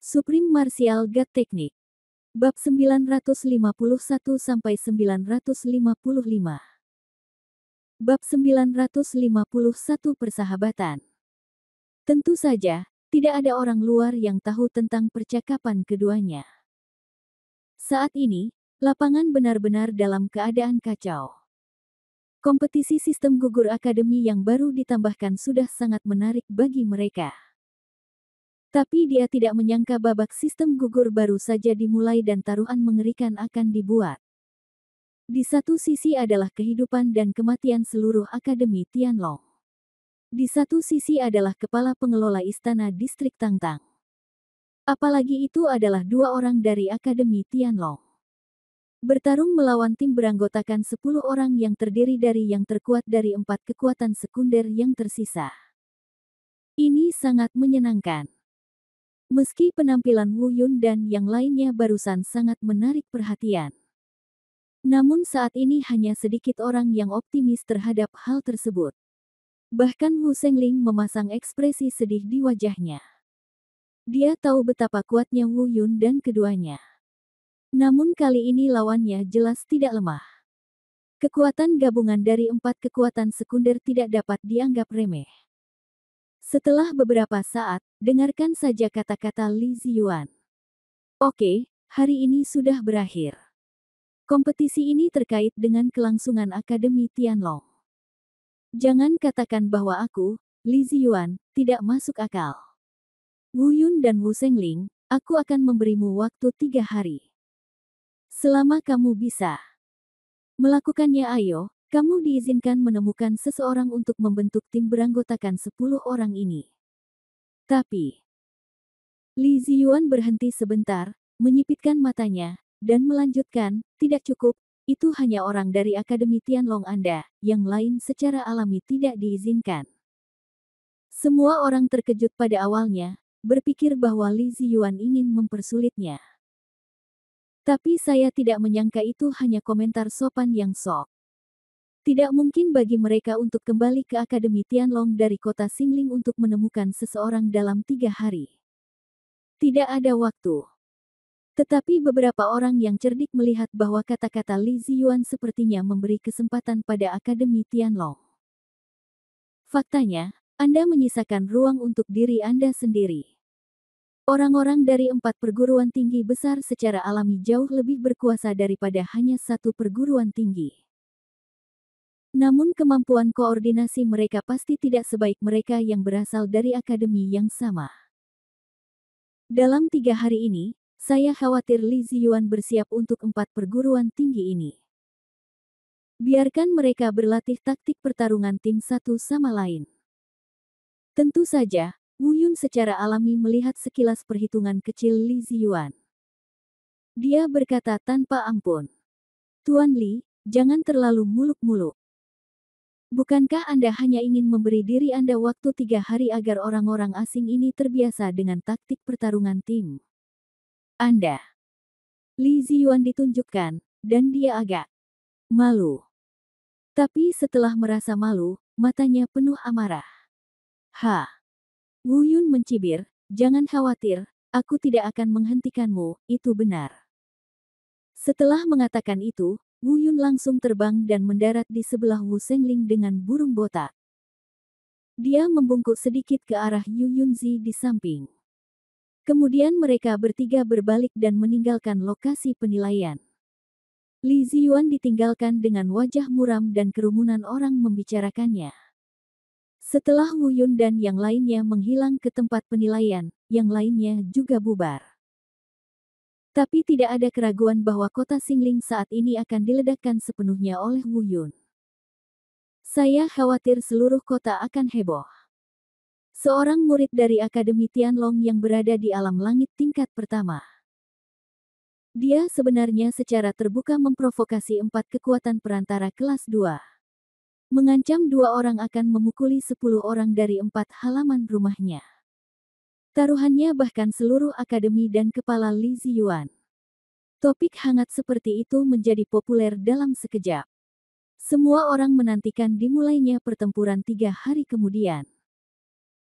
Supreme Martial God Technique. Bab 951-955. Bab 951 Persahabatan. Tentu saja, tidak ada orang luar yang tahu tentang percakapan keduanya. Saat ini, lapangan benar-benar dalam keadaan kacau. Kompetisi sistem gugur akademi yang baru ditambahkan sudah sangat menarik bagi mereka. Tapi dia tidak menyangka babak sistem gugur baru saja dimulai dan taruhan mengerikan akan dibuat. Di satu sisi adalah kehidupan dan kematian seluruh Akademi Tianlong. Di satu sisi adalah kepala pengelola istana distrik Tangtang. Apalagi itu adalah dua orang dari Akademi Tianlong. Bertarung melawan tim beranggotakan 10 orang yang terdiri dari yang terkuat dari 4 kekuatan sekunder yang tersisa. Ini sangat menyenangkan. Meski penampilan Wu Yun dan yang lainnya barusan sangat menarik perhatian. Namun saat ini hanya sedikit orang yang optimis terhadap hal tersebut. Bahkan Wu Sengling memasang ekspresi sedih di wajahnya. Dia tahu betapa kuatnya Wu Yun dan keduanya. Namun kali ini lawannya jelas tidak lemah. Kekuatan gabungan dari 4 kekuatan sekunder tidak dapat dianggap remeh. Setelah beberapa saat, dengarkan saja kata-kata Li Ziyuan. Oke, hari ini sudah berakhir. Kompetisi ini terkait dengan kelangsungan Akademi Tianlong. Jangan katakan bahwa aku, Li Ziyuan, tidak masuk akal. Wu Yun dan Wu Sengling, aku akan memberimu waktu 3 hari. Selama kamu bisa melakukannya, ayo. Kamu diizinkan menemukan seseorang untuk membentuk tim beranggotakan 10 orang ini. Tapi, Li Ziyuan berhenti sebentar, menyipitkan matanya, dan melanjutkan, tidak cukup, itu hanya orang dari Akademi Tianlong Anda, yang lain secara alami tidak diizinkan. Semua orang terkejut pada awalnya, berpikir bahwa Li Ziyuan ingin mempersulitnya. Tapi saya tidak menyangka itu hanya komentar sopan yang sok. Tidak mungkin bagi mereka untuk kembali ke Akademi Tianlong dari kota Xingling untuk menemukan seseorang dalam 3 hari. Tidak ada waktu. Tetapi beberapa orang yang cerdik melihat bahwa kata-kata Li Ziyuan sepertinya memberi kesempatan pada Akademi Tianlong. Faktanya, Anda menyisakan ruang untuk diri Anda sendiri. Orang-orang dari 4 perguruan tinggi besar secara alami jauh lebih berkuasa daripada hanya satu perguruan tinggi. Namun kemampuan koordinasi mereka pasti tidak sebaik mereka yang berasal dari akademi yang sama. Dalam 3 hari ini, saya khawatir Li Ziyuan bersiap untuk 4 perguruan tinggi ini. Biarkan mereka berlatih taktik pertarungan tim satu sama lain. Tentu saja, Wu Yun secara alami melihat sekilas perhitungan kecil Li Ziyuan. Dia berkata tanpa ampun, "Tuan Li, jangan terlalu muluk-muluk. Bukankah Anda hanya ingin memberi diri Anda waktu 3 hari agar orang-orang asing ini terbiasa dengan taktik pertarungan tim? Anda." Li Ziyuan ditunjukkan, dan dia agak malu. Tapi setelah merasa malu, matanya penuh amarah. Wu Yun mencibir, "Jangan khawatir, aku tidak akan menghentikanmu, itu benar." Setelah mengatakan itu, Wu Yun langsung terbang dan mendarat di sebelah Wu Sengling dengan burung botak. Dia membungkuk sedikit ke arah Yu Yunzi di samping. Kemudian mereka bertiga berbalik dan meninggalkan lokasi penilaian. Li Ziyuan ditinggalkan dengan wajah muram dan kerumunan orang membicarakannya. Setelah Wu Yun dan yang lainnya menghilang ke tempat penilaian, yang lainnya juga bubar. Tapi tidak ada keraguan bahwa kota Xingling saat ini akan diledakkan sepenuhnya oleh Wu Yun. Saya khawatir seluruh kota akan heboh. Seorang murid dari Akademi Tianlong yang berada di alam langit tingkat pertama. Dia sebenarnya secara terbuka memprovokasi 4 kekuatan perantara kelas 2. Mengancam 2 orang akan memukuli 10 orang dari 4 halaman rumahnya. Taruhannya bahkan seluruh akademi dan kepala Li Ziyuan. Topik hangat seperti itu menjadi populer dalam sekejap. Semua orang menantikan dimulainya pertempuran 3 hari kemudian.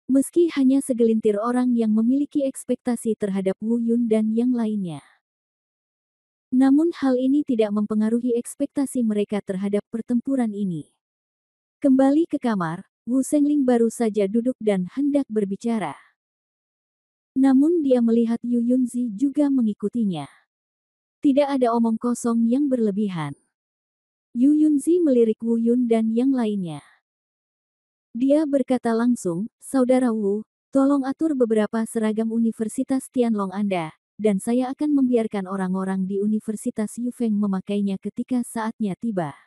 Meski hanya segelintir orang yang memiliki ekspektasi terhadap Wu Yun dan yang lainnya. Namun hal ini tidak mempengaruhi ekspektasi mereka terhadap pertempuran ini. Kembali ke kamar, Wu Sengling baru saja duduk dan hendak berbicara. Namun dia melihat Yu Yunzi juga mengikutinya. Tidak ada omong kosong yang berlebihan. Yu Yunzi melirik Wu Yun dan yang lainnya. Dia berkata langsung, "Saudara Wu, tolong atur beberapa seragam Universitas Tianlong Anda, dan saya akan membiarkan orang-orang di Universitas Yufeng memakainya ketika saatnya tiba."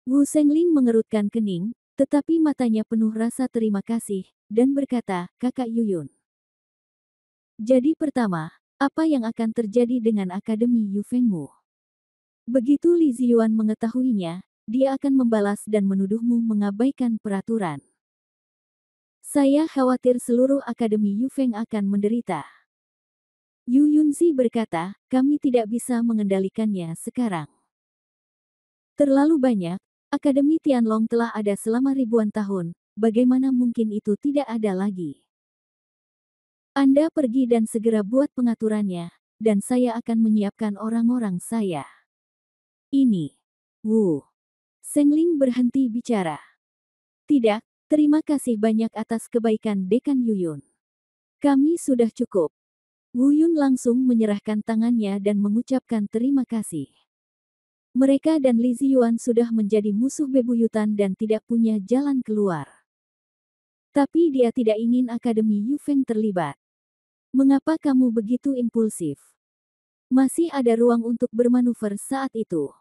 Wu Sengling mengerutkan kening, tetapi matanya penuh rasa terima kasih, dan berkata, "Kakak Yuyun. Jadi pertama, apa yang akan terjadi dengan Akademi Yufengmu?" Begitu Li Ziyuan mengetahuinya, dia akan membalas dan menuduhmu mengabaikan peraturan. Saya khawatir seluruh Akademi Yufeng akan menderita. Yu Yunzi berkata, kami tidak bisa mengendalikannya sekarang. Terlalu banyak, Akademi Tianlong telah ada selama ribuan tahun, bagaimana mungkin itu tidak ada lagi? Anda pergi dan segera buat pengaturannya, dan saya akan menyiapkan orang-orang saya. Ini. Wu Sengling berhenti bicara. Tidak, terima kasih banyak atas kebaikan Dekan Yuyun. Kami sudah cukup. Wu Yun langsung menyerahkan tangannya dan mengucapkan terima kasih. Mereka dan Li Ziyuan sudah menjadi musuh bebuyutan dan tidak punya jalan keluar. Tapi dia tidak ingin Akademi Yufeng terlibat. Mengapa kamu begitu impulsif? Masih ada ruang untuk bermanuver saat itu.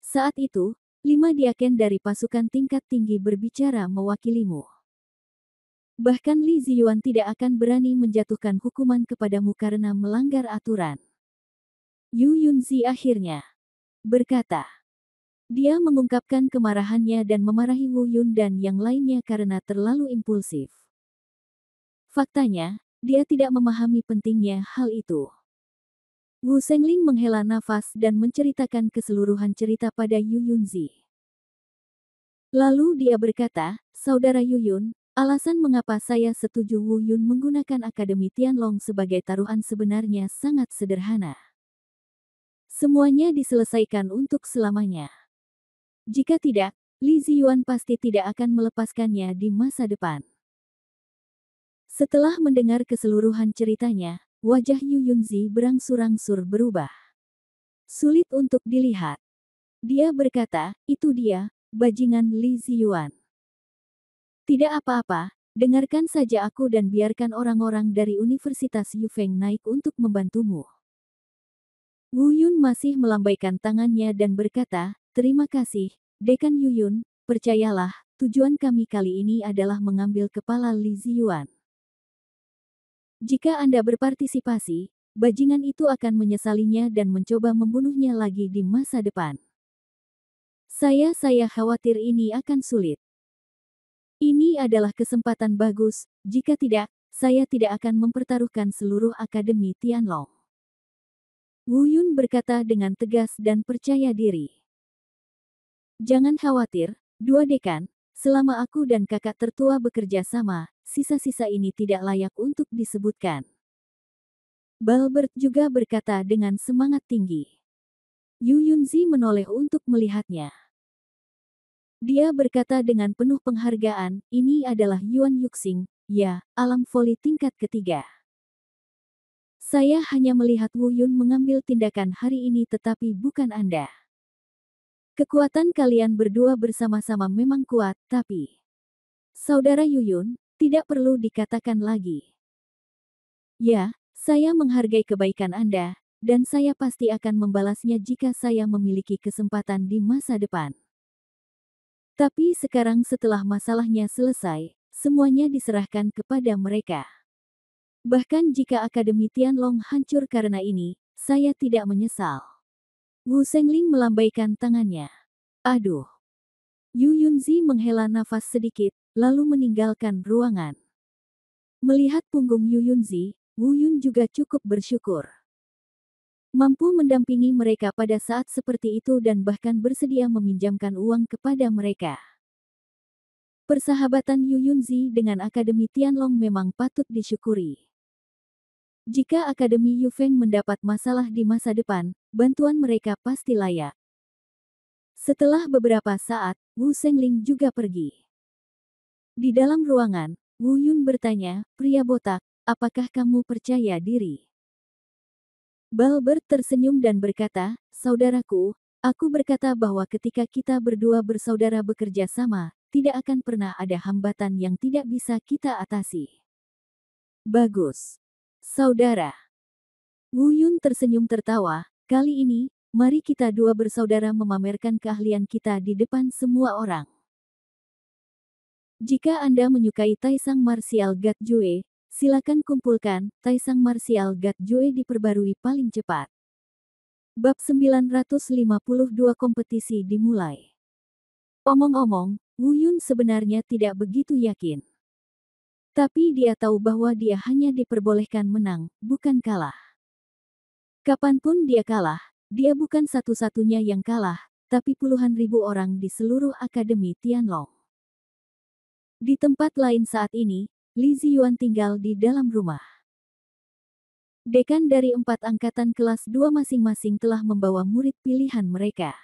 Saat itu, 5 diaken dari pasukan tingkat tinggi berbicara mewakilimu. Bahkan Li Ziyuan tidak akan berani menjatuhkan hukuman kepadamu karena melanggar aturan. Yu Yunzi akhirnya berkata. Dia mengungkapkan kemarahannya dan memarahi Wu Yun dan yang lainnya karena terlalu impulsif. Faktanya, dia tidak memahami pentingnya hal itu. Wu Sengling menghela nafas dan menceritakan keseluruhan cerita pada Yu Yunzi. Lalu dia berkata, Saudara Yuyun, alasan mengapa saya setuju Wu Yun menggunakan Akademi Tianlong sebagai taruhan sebenarnya sangat sederhana. Semuanya diselesaikan untuk selamanya. Jika tidak, Li Ziyuan pasti tidak akan melepaskannya di masa depan. Setelah mendengar keseluruhan ceritanya, wajah Yu Yunzi berangsur-angsur berubah. Sulit untuk dilihat. Dia berkata, itu dia, bajingan Li Ziyuan. Tidak apa-apa, dengarkan saja aku dan biarkan orang-orang dari Universitas Yufeng naik untuk membantumu. Wu Yun masih melambaikan tangannya dan berkata, terima kasih, Dekan Yuyun, percayalah, tujuan kami kali ini adalah mengambil kepala Li Ziyuan. Jika Anda berpartisipasi, bajingan itu akan menyesalinya dan mencoba membunuhnya lagi di masa depan. Saya khawatir ini akan sulit. Ini adalah kesempatan bagus, jika tidak, saya tidak akan mempertaruhkan seluruh Akademi Tianlong. Wu Yun berkata dengan tegas dan percaya diri. Jangan khawatir, dua dekan, selama aku dan kakak tertua bekerja sama, sisa-sisa ini tidak layak untuk disebutkan. Balbert juga berkata dengan semangat tinggi. Yu Yunzi menoleh untuk melihatnya. Dia berkata dengan penuh penghargaan, ini adalah Yuan Yuxing, ya, alam voli tingkat ketiga. Saya hanya melihat Wu Yun mengambil tindakan hari ini tetapi bukan Anda. Kekuatan kalian berdua bersama-sama memang kuat, tapi... Saudara Yuyun, tidak perlu dikatakan lagi. Ya, saya menghargai kebaikan Anda, dan saya pasti akan membalasnya jika saya memiliki kesempatan di masa depan. Tapi sekarang setelah masalahnya selesai, semuanya diserahkan kepada mereka. Bahkan jika Akademi Tianlong hancur karena ini, saya tidak menyesal. Wu Sengling melambaikan tangannya. Aduh. Yu Yunzi menghela nafas sedikit, lalu meninggalkan ruangan. Melihat punggung Yu Yunzi, Wu Yun juga cukup bersyukur. Mampu mendampingi mereka pada saat seperti itu dan bahkan bersedia meminjamkan uang kepada mereka. Persahabatan Yu Yunzi dengan Akademi Tianlong memang patut disyukuri. Jika Akademi Yufeng mendapat masalah di masa depan, bantuan mereka pasti layak. Setelah beberapa saat, Wu Shengling juga pergi. Di dalam ruangan, Wu Yun bertanya, "Pria botak, apakah kamu percaya diri?" Balbert tersenyum dan berkata, "Saudaraku, aku berkata bahwa ketika kita berdua bersaudara bekerja sama, tidak akan pernah ada hambatan yang tidak bisa kita atasi." Bagus. Saudara. Wu Yun tersenyum tertawa, "Kali ini, mari kita dua bersaudara memamerkan keahlian kita di depan semua orang. Jika Anda menyukai Taisang Martial God Jue, silakan kumpulkan. Taisang Martial God Jue diperbarui paling cepat." Bab 952 kompetisi dimulai. Omong-omong, Wu Yun sebenarnya tidak begitu yakin. Tapi dia tahu bahwa dia hanya diperbolehkan menang, bukan kalah. Kapanpun dia kalah, dia bukan satu-satunya yang kalah, tapi puluhan ribu orang di seluruh Akademi Tianlong. Di tempat lain saat ini, Li Ziyuan tinggal di dalam rumah. Dekan dari 4 angkatan kelas 2 masing-masing telah membawa murid pilihan mereka.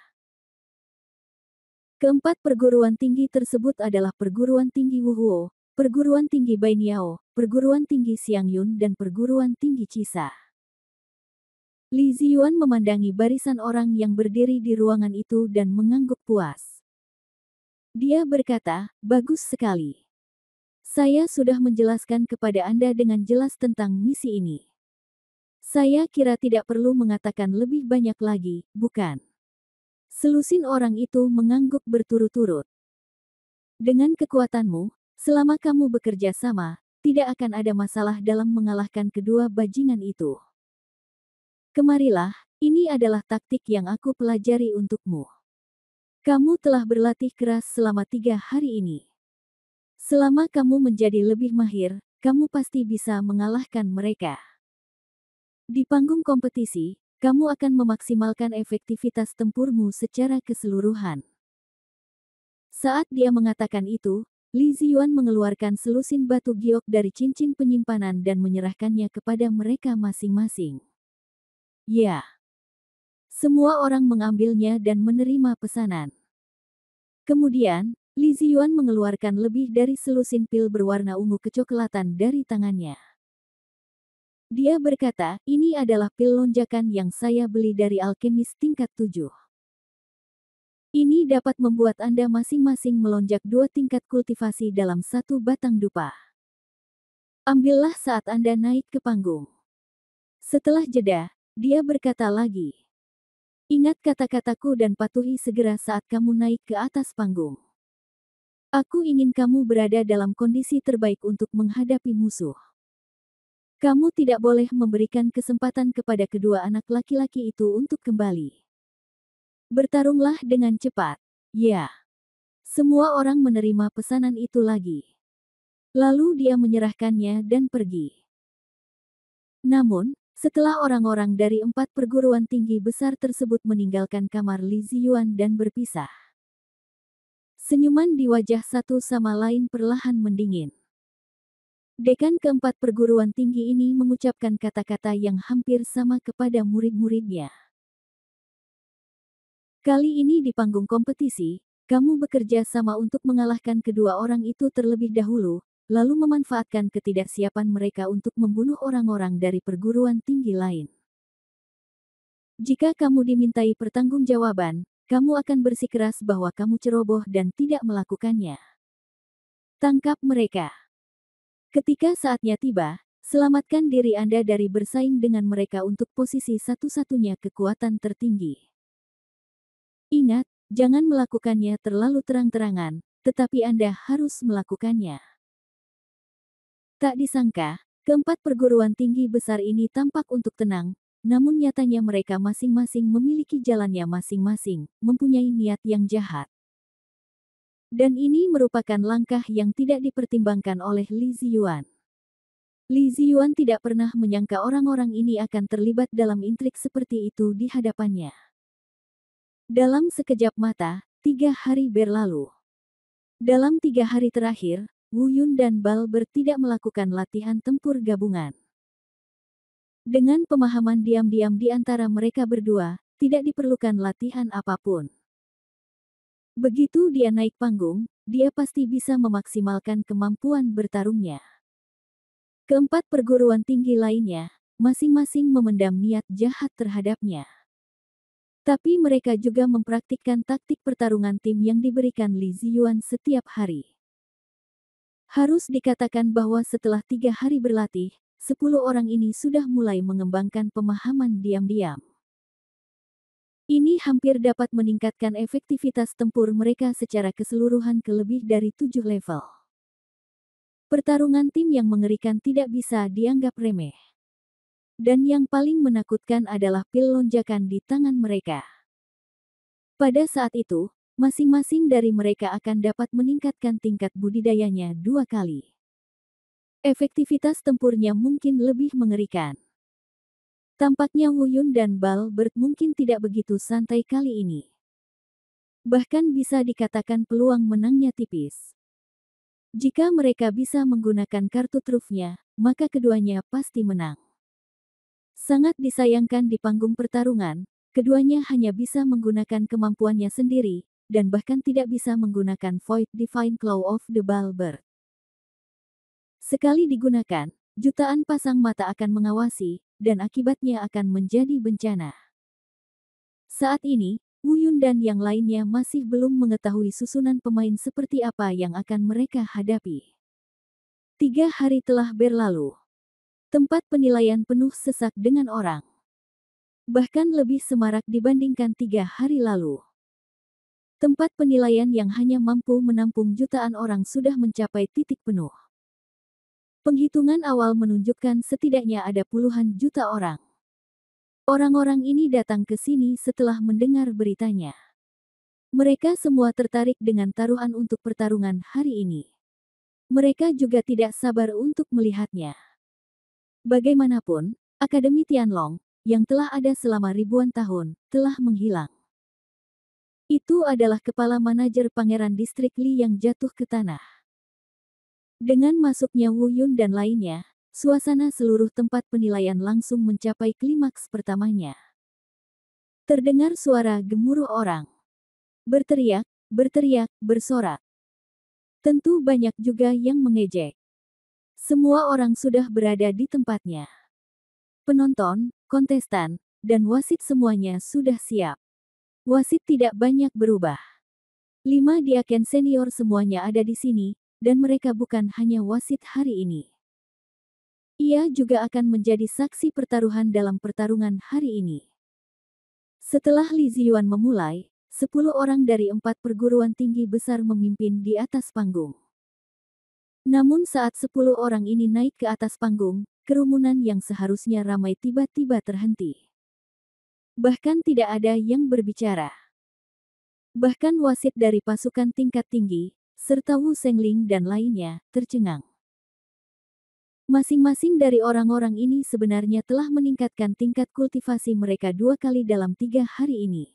Keempat perguruan tinggi tersebut adalah Perguruan Tinggi Wuhuo, Perguruan Tinggi Bainiao, Perguruan Tinggi Xiangyun dan Perguruan Tinggi Cisa. Li Ziyuan memandangi barisan orang yang berdiri di ruangan itu dan mengangguk puas. Dia berkata, "Bagus sekali. Saya sudah menjelaskan kepada Anda dengan jelas tentang misi ini. Saya kira tidak perlu mengatakan lebih banyak lagi, bukan?" Selusin orang itu mengangguk berturut-turut. "Dengan kekuatanmu, selama kamu bekerja sama, tidak akan ada masalah dalam mengalahkan kedua bajingan itu. Kemarilah, ini adalah taktik yang aku pelajari untukmu. Kamu telah berlatih keras selama 3 hari ini. Selama kamu menjadi lebih mahir, kamu pasti bisa mengalahkan mereka. Di panggung kompetisi, kamu akan memaksimalkan efektivitas tempurmu secara keseluruhan." Saat dia mengatakan itu, Li Ziyuan mengeluarkan selusin batu giok dari cincin penyimpanan dan menyerahkannya kepada mereka masing-masing. Ya. Semua orang mengambilnya dan menerima pesanan. Kemudian, Li Ziyuan mengeluarkan lebih dari selusin pil berwarna ungu kecoklatan dari tangannya. Dia berkata, "Ini adalah pil lonjakan yang saya beli dari alkemis tingkat 7. Ini dapat membuat Anda masing-masing melonjak 2 tingkat kultivasi dalam 1 batang dupa. Ambillah saat Anda naik ke panggung." Setelah jeda, dia berkata lagi, "Ingat kata-kataku dan patuhi segera saat kamu naik ke atas panggung. Aku ingin kamu berada dalam kondisi terbaik untuk menghadapi musuh. Kamu tidak boleh memberikan kesempatan kepada kedua anak laki-laki itu untuk kembali. Bertarunglah dengan cepat." Ya. Semua orang menerima pesanan itu lagi. Lalu dia menyerahkannya dan pergi. Namun, setelah orang-orang dari 4 perguruan tinggi besar tersebut meninggalkan kamar Li Ziyuan dan berpisah, senyuman di wajah satu sama lain perlahan mendingin. Dekan keempat perguruan tinggi ini mengucapkan kata-kata yang hampir sama kepada murid-muridnya. "Kali ini di panggung kompetisi, kamu bekerja sama untuk mengalahkan kedua orang itu terlebih dahulu, lalu memanfaatkan ketidaksiapan mereka untuk membunuh orang-orang dari perguruan tinggi lain. Jika kamu dimintai pertanggungjawaban, kamu akan bersikeras bahwa kamu ceroboh dan tidak melakukannya. Tangkap mereka. Ketika saatnya tiba, selamatkan diri Anda dari bersaing dengan mereka untuk posisi satu-satunya kekuatan tertinggi. Ingat, jangan melakukannya terlalu terang-terangan, tetapi Anda harus melakukannya." Tak disangka, keempat perguruan tinggi besar ini tampak untuk tenang, namun nyatanya mereka masing-masing memiliki jalannya masing-masing, mempunyai niat yang jahat. Dan ini merupakan langkah yang tidak dipertimbangkan oleh Li Ziyuan. Li Ziyuan tidak pernah menyangka orang-orang ini akan terlibat dalam intrik seperti itu di hadapannya. Dalam sekejap mata, 3 hari berlalu. Dalam 3 hari terakhir, Wu Yun dan Balber tidak melakukan latihan tempur gabungan. Dengan pemahaman diam-diam di antara mereka berdua, tidak diperlukan latihan apapun. Begitu dia naik panggung, dia pasti bisa memaksimalkan kemampuan bertarungnya. Keempat perguruan tinggi lainnya, masing-masing memendam niat jahat terhadapnya. Tapi mereka juga mempraktikkan taktik pertarungan tim yang diberikan Li Ziyuan setiap hari. Harus dikatakan bahwa setelah 3 hari berlatih, 10 orang ini sudah mulai mengembangkan pemahaman diam-diam. Ini hampir dapat meningkatkan efektivitas tempur mereka secara keseluruhan ke lebih dari 7 level. Pertarungan tim yang mengerikan tidak bisa dianggap remeh. Dan yang paling menakutkan adalah pil lonjakan di tangan mereka. Pada saat itu, masing-masing dari mereka akan dapat meningkatkan tingkat budidayanya 2 kali. Efektivitas tempurnya mungkin lebih mengerikan. Tampaknya Wu Yun dan Balbert mungkin tidak begitu santai kali ini. Bahkan bisa dikatakan peluang menangnya tipis. Jika mereka bisa menggunakan kartu trufnya, maka keduanya pasti menang. Sangat disayangkan di panggung pertarungan, keduanya hanya bisa menggunakan kemampuannya sendiri, dan bahkan tidak bisa menggunakan Void Divine Claw of the Balbert. Sekali digunakan, jutaan pasang mata akan mengawasi, dan akibatnya akan menjadi bencana. Saat ini, Wu Yun dan yang lainnya masih belum mengetahui susunan pemain seperti apa yang akan mereka hadapi. 3 hari telah berlalu. Tempat penilaian penuh sesak dengan orang. Bahkan lebih semarak dibandingkan 3 hari lalu. Tempat penilaian yang hanya mampu menampung jutaan orang sudah mencapai titik penuh. Penghitungan awal menunjukkan setidaknya ada puluhan juta orang. Orang-orang ini datang ke sini setelah mendengar beritanya. Mereka semua tertarik dengan taruhan untuk pertarungan hari ini. Mereka juga tidak sabar untuk melihatnya. Bagaimanapun, Akademi Tianlong, yang telah ada selama ribuan tahun, telah menghilang. Itu adalah kepala manajer Pangeran Distrik Li yang jatuh ke tanah. Dengan masuknya Wu Yun dan lainnya, suasana seluruh tempat penilaian langsung mencapai klimaks pertamanya. Terdengar suara gemuruh orang. Berteriak, berteriak, bersorak. Tentu banyak juga yang mengejek. Semua orang sudah berada di tempatnya. Penonton, kontestan, dan wasit semuanya sudah siap. Wasit tidak banyak berubah. 5 diaken senior semuanya ada di sini, dan mereka bukan hanya wasit hari ini. Ia juga akan menjadi saksi pertaruhan dalam pertarungan hari ini. Setelah Li Ziyuan memulai, 10 orang dari 4 perguruan tinggi besar memimpin di atas panggung. Namun saat 10 orang ini naik ke atas panggung, kerumunan yang seharusnya ramai tiba-tiba terhenti. Bahkan tidak ada yang berbicara. Bahkan wasit dari pasukan tingkat tinggi, serta Wu Sengling dan lainnya, tercengang. Masing-masing dari orang-orang ini sebenarnya telah meningkatkan tingkat kultivasi mereka 2 kali dalam 3 hari ini.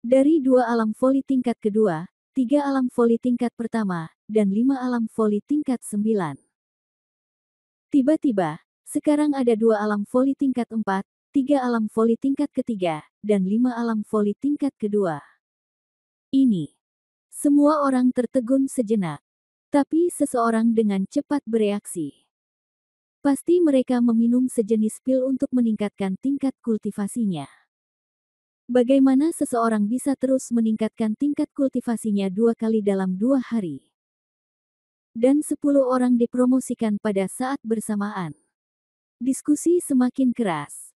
Dari 2 alam voli tingkat kedua, 3 alam voli tingkat pertama, dan 5 alam voli tingkat 9. Tiba-tiba, sekarang ada 2 alam voli tingkat 4, 3 alam voli tingkat ketiga, dan 5 alam voli tingkat kedua. Ini. Semua orang tertegun sejenak. Tapi seseorang dengan cepat bereaksi. Pasti mereka meminum sejenis pil untuk meningkatkan tingkat kultivasinya. Bagaimana seseorang bisa terus meningkatkan tingkat kultivasinya 2 kali dalam 2 hari? Dan 10 orang dipromosikan pada saat bersamaan. Diskusi semakin keras.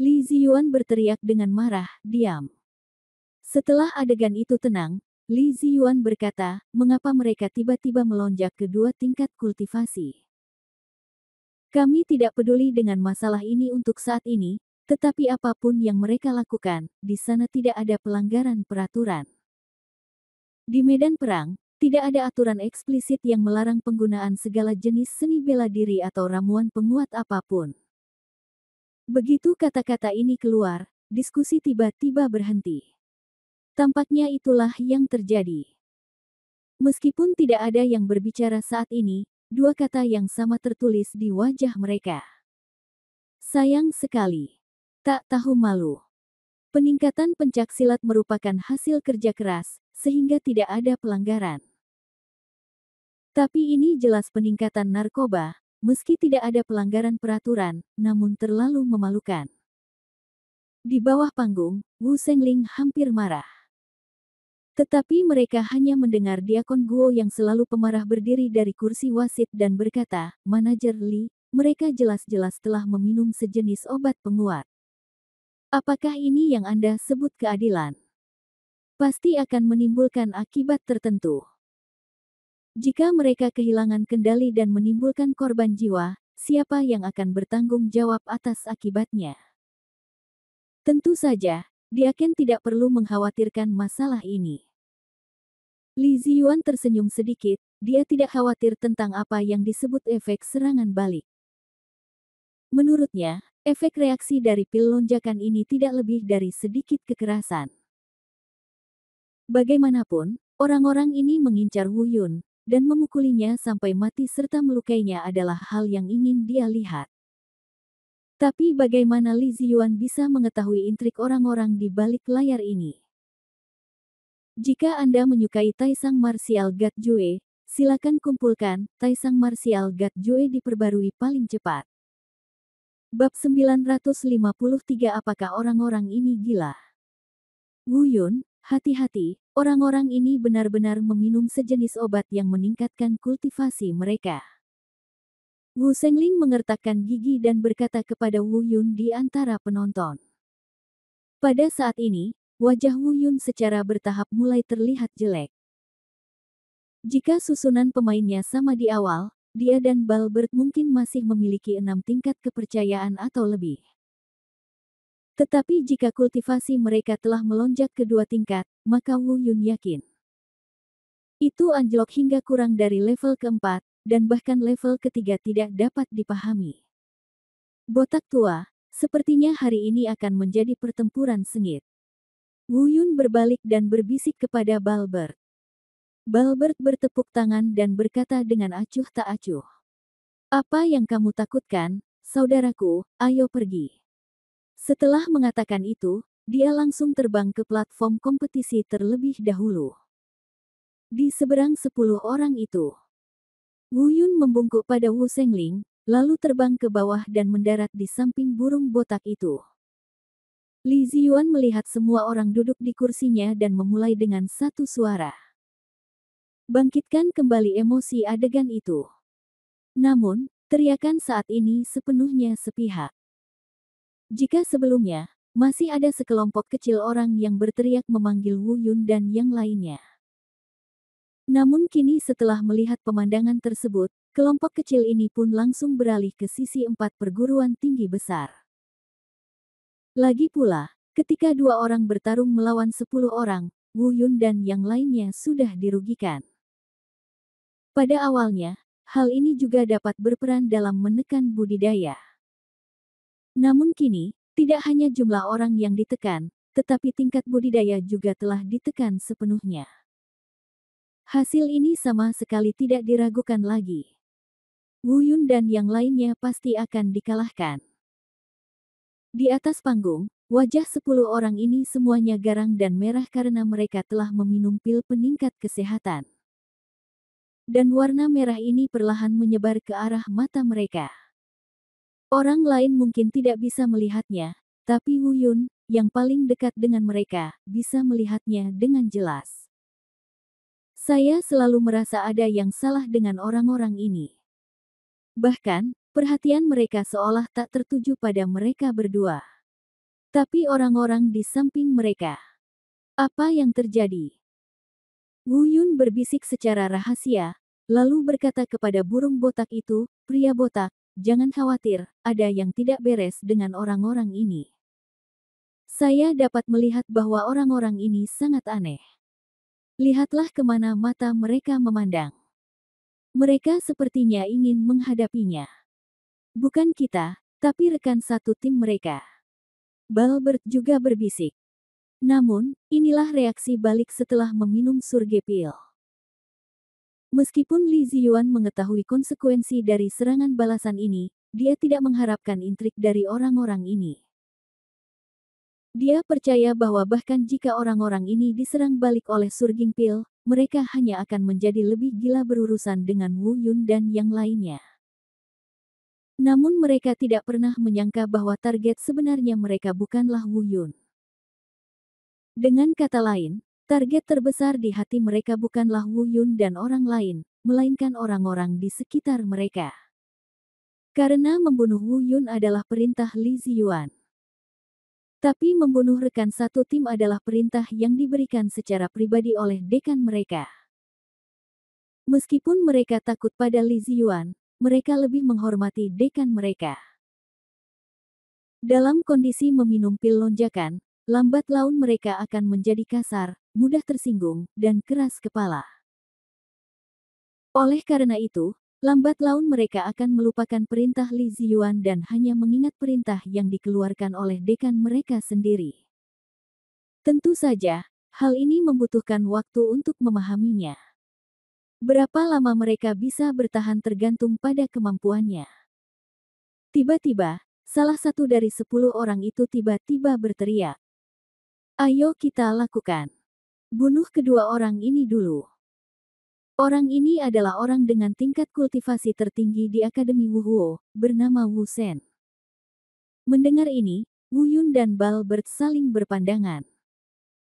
Li Ziyuan berteriak dengan marah, "Diam." Setelah adegan itu tenang, Li Ziyuan berkata, "Mengapa mereka tiba-tiba melonjak ke 2 tingkat kultivasi? Kami tidak peduli dengan masalah ini untuk saat ini, tetapi apapun yang mereka lakukan, di sana tidak ada pelanggaran peraturan. Di medan perang, tidak ada aturan eksplisit yang melarang penggunaan segala jenis seni bela diri atau ramuan penguat apapun." Begitu kata-kata ini keluar, diskusi tiba-tiba berhenti. Tampaknya itulah yang terjadi. Meskipun tidak ada yang berbicara saat ini, dua kata yang sama tertulis di wajah mereka. Sayang sekali. Tak tahu malu. Peningkatan pencaksilat merupakan hasil kerja keras, sehingga tidak ada pelanggaran. Tapi ini jelas peningkatan narkoba, meski tidak ada pelanggaran peraturan, namun terlalu memalukan. Di bawah panggung, Wu Sengling hampir marah. Tetapi mereka hanya mendengar Diakon Guo yang selalu pemarah berdiri dari kursi wasit dan berkata, "Manajer Li, mereka jelas-jelas telah meminum sejenis obat penguat. Apakah ini yang Anda sebut keadilan? Pasti akan menimbulkan akibat tertentu. Jika mereka kehilangan kendali dan menimbulkan korban jiwa, siapa yang akan bertanggung jawab atas akibatnya?" Tentu saja, Diaken tidak perlu mengkhawatirkan masalah ini. Li Ziyuan tersenyum sedikit, dia tidak khawatir tentang apa yang disebut efek serangan balik. Menurutnya, efek reaksi dari pil lonjakan ini tidak lebih dari sedikit kekerasan. Bagaimanapun, orang-orang ini mengincar Wu Yun, dan memukulinya sampai mati serta melukainya adalah hal yang ingin dia lihat. Tapi bagaimana Li Ziyuan bisa mengetahui intrik orang-orang di balik layar ini? Jika Anda menyukai Taisang Martial God Jue, silakan kumpulkan Taisang Martial God Jue diperbarui paling cepat. Bab 953. Apakah orang-orang ini gila? Wu Yun, hati-hati, orang-orang ini benar-benar meminum sejenis obat yang meningkatkan kultivasi mereka. Wu Sengling mengertakkan gigi dan berkata kepada Wu Yun di antara penonton. Pada saat ini, wajah Wu Yun secara bertahap mulai terlihat jelek. Jika susunan pemainnya sama di awal, dia dan Balbert mungkin masih memiliki 6 tingkat kepercayaan atau lebih. Tetapi jika kultivasi mereka telah melonjak ke 2 tingkat, maka Wu Yun yakin itu anjlok hingga kurang dari level keempat, dan bahkan level ketiga tidak dapat dipahami. Botak tua, sepertinya hari ini akan menjadi pertempuran sengit. Wu Yun berbalik dan berbisik kepada Balbert. Balbert bertepuk tangan dan berkata dengan acuh tak acuh. "Apa yang kamu takutkan, saudaraku, ayo pergi." Setelah mengatakan itu, dia langsung terbang ke platform kompetisi terlebih dahulu. Di seberang 10 orang itu, Wu Yun membungkuk pada Wu Sengling, lalu terbang ke bawah dan mendarat di samping burung botak itu. Li Ziyuan melihat semua orang duduk di kursinya dan memulai dengan satu suara. Bangkitkan kembali emosi adegan itu. Namun, teriakan saat ini sepenuhnya sepihak. Jika sebelumnya, masih ada sekelompok kecil orang yang berteriak memanggil Wu Yun dan yang lainnya. Namun kini setelah melihat pemandangan tersebut, kelompok kecil ini pun langsung beralih ke sisi 4 perguruan tinggi besar. Lagi pula, ketika 2 orang bertarung melawan 10 orang, Wu Yun dan yang lainnya sudah dirugikan. Pada awalnya, hal ini juga dapat berperan dalam menekan budidaya. Namun kini, tidak hanya jumlah orang yang ditekan, tetapi tingkat budidaya juga telah ditekan sepenuhnya. Hasil ini sama sekali tidak diragukan lagi. Wu Yun dan yang lainnya pasti akan dikalahkan. Di atas panggung, wajah 10 orang ini semuanya garang dan merah karena mereka telah meminum pil peningkat kesehatan. Dan warna merah ini perlahan menyebar ke arah mata mereka. Orang lain mungkin tidak bisa melihatnya, tapi Wu Yun, yang paling dekat dengan mereka, bisa melihatnya dengan jelas. Saya selalu merasa ada yang salah dengan orang-orang ini. Bahkan, perhatian mereka seolah tak tertuju pada mereka berdua. Tapi orang-orang di samping mereka. Apa yang terjadi? Wu Yun berbisik secara rahasia, lalu berkata kepada burung botak itu, "Pria botak, jangan khawatir, ada yang tidak beres dengan orang-orang ini. Saya dapat melihat bahwa orang-orang ini sangat aneh. Lihatlah kemana mata mereka memandang. Mereka sepertinya ingin menghadapinya. Bukan kita, tapi rekan satu tim mereka." Balbert juga berbisik. Namun, inilah reaksi balik setelah meminum surge pil. Meskipun Li Ziyuan mengetahui konsekuensi dari serangan balasan ini, dia tidak mengharapkan intrik dari orang-orang ini. Dia percaya bahwa bahkan jika orang-orang ini diserang balik oleh Surging Pil, mereka hanya akan menjadi lebih gila berurusan dengan Wu Yun dan yang lainnya. Namun mereka tidak pernah menyangka bahwa target sebenarnya mereka bukanlah Wu Yun. Dengan kata lain, target terbesar di hati mereka bukanlah Wu Yun dan orang lain, melainkan orang-orang di sekitar mereka. Karena membunuh Wu Yun adalah perintah Li Ziyuan. Tapi membunuh rekan satu tim adalah perintah yang diberikan secara pribadi oleh dekan mereka. Meskipun mereka takut pada Li Ziyuan, mereka lebih menghormati dekan mereka. Dalam kondisi meminum pil lonjakan, lambat laun mereka akan menjadi kasar, mudah tersinggung, dan keras kepala. Oleh karena itu, lambat laun mereka akan melupakan perintah Li Ziyuan dan hanya mengingat perintah yang dikeluarkan oleh dekan mereka sendiri. Tentu saja, hal ini membutuhkan waktu untuk memahaminya. Berapa lama mereka bisa bertahan tergantung pada kemampuannya. Tiba-tiba, salah satu dari 10 orang itu tiba-tiba berteriak. Ayo kita lakukan. Bunuh kedua orang ini dulu. Orang ini adalah orang dengan tingkat kultivasi tertinggi di Akademi Wuhuo, bernama Wu Shen. Mendengar ini, Wu Yun dan Balbert saling berpandangan.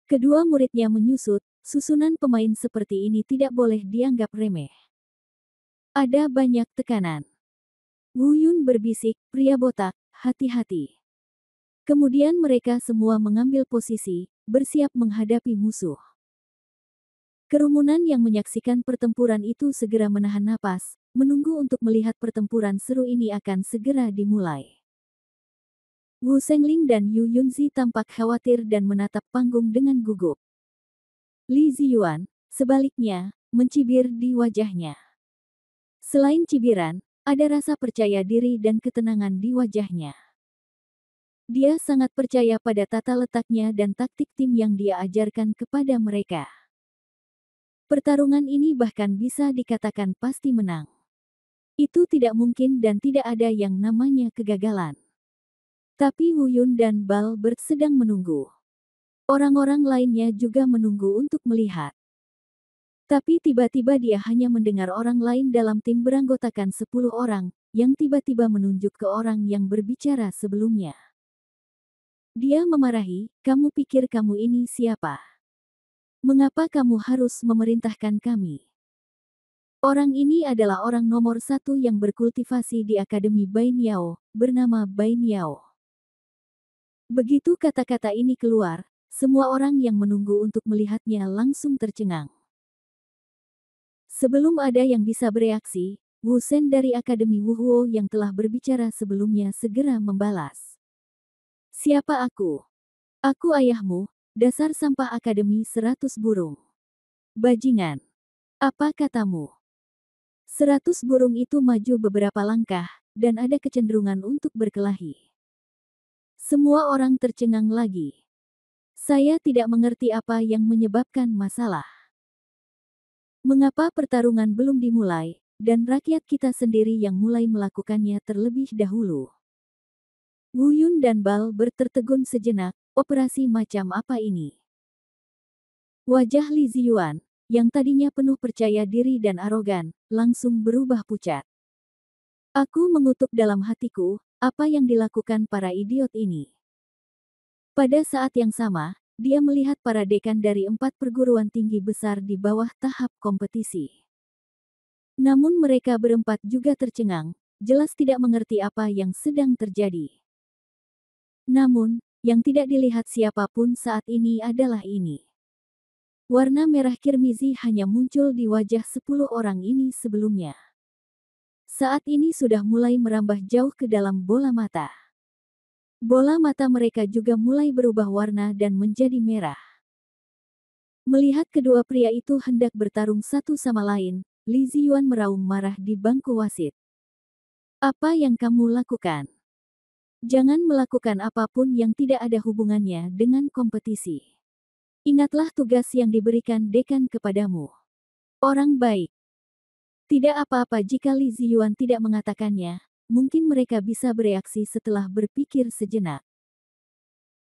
Kedua muridnya menyusut, susunan pemain seperti ini tidak boleh dianggap remeh. Ada banyak tekanan. Wu Yun berbisik, pria botak, hati-hati. Kemudian mereka semua mengambil posisi, bersiap menghadapi musuh. Kerumunan yang menyaksikan pertempuran itu segera menahan napas, menunggu untuk melihat pertempuran seru ini akan segera dimulai. Wu Shengling dan Yu Yunzi tampak khawatir dan menatap panggung dengan gugup. Li Ziyuan, sebaliknya, mencibir di wajahnya. Selain cibiran, ada rasa percaya diri dan ketenangan di wajahnya. Dia sangat percaya pada tata letaknya dan taktik tim yang dia ajarkan kepada mereka. Pertarungan ini bahkan bisa dikatakan pasti menang. Itu tidak mungkin dan tidak ada yang namanya kegagalan. Tapi Wu Yun dan Balbert sedang menunggu. Orang-orang lainnya juga menunggu untuk melihat. Tapi tiba-tiba dia hanya mendengar orang lain dalam tim beranggotakan 10 orang, yang tiba-tiba menunjuk ke orang yang berbicara sebelumnya. Dia memarahi, "Kamu pikir kamu ini siapa? Mengapa kamu harus memerintahkan kami?" Orang ini adalah orang nomor 1 yang berkultivasi di Akademi Bain Yao, bernama Bain Yao. Begitu kata-kata ini keluar, semua orang yang menunggu untuk melihatnya langsung tercengang. Sebelum ada yang bisa bereaksi, Wu Shen dari Akademi Wuhuo yang telah berbicara sebelumnya segera membalas. "Siapa aku? Aku ayahmu, dasar sampah Akademi 100 burung. Bajingan. Apa katamu?" 100 burung itu maju beberapa langkah, dan ada kecenderungan untuk berkelahi. Semua orang tercengang lagi. Saya tidak mengerti apa yang menyebabkan masalah. Mengapa pertarungan belum dimulai, dan rakyat kita sendiri yang mulai melakukannya terlebih dahulu? Wu Yun dan Balbert tertegun sejenak, operasi macam apa ini? Wajah Li Ziyuan, yang tadinya penuh percaya diri dan arogan, langsung berubah pucat. Aku mengutuk dalam hatiku, apa yang dilakukan para idiot ini? Pada saat yang sama, dia melihat para dekan dari 4 perguruan tinggi besar di bawah tahap kompetisi. Namun mereka berempat juga tercengang, jelas tidak mengerti apa yang sedang terjadi. Namun, yang tidak dilihat siapapun saat ini adalah ini. Warna merah kirmizi hanya muncul di wajah 10 orang ini sebelumnya. Saat ini sudah mulai merambah jauh ke dalam bola mata. Bola mata mereka juga mulai berubah warna dan menjadi merah. Melihat kedua pria itu hendak bertarung satu sama lain, Li Ziyuan meraung marah di bangku wasit. "Apa yang kamu lakukan? Jangan melakukan apapun yang tidak ada hubungannya dengan kompetisi. Ingatlah tugas yang diberikan dekan kepadamu. Orang baik." Tidak apa-apa jika Li Ziyuan tidak mengatakannya, mungkin mereka bisa bereaksi setelah berpikir sejenak.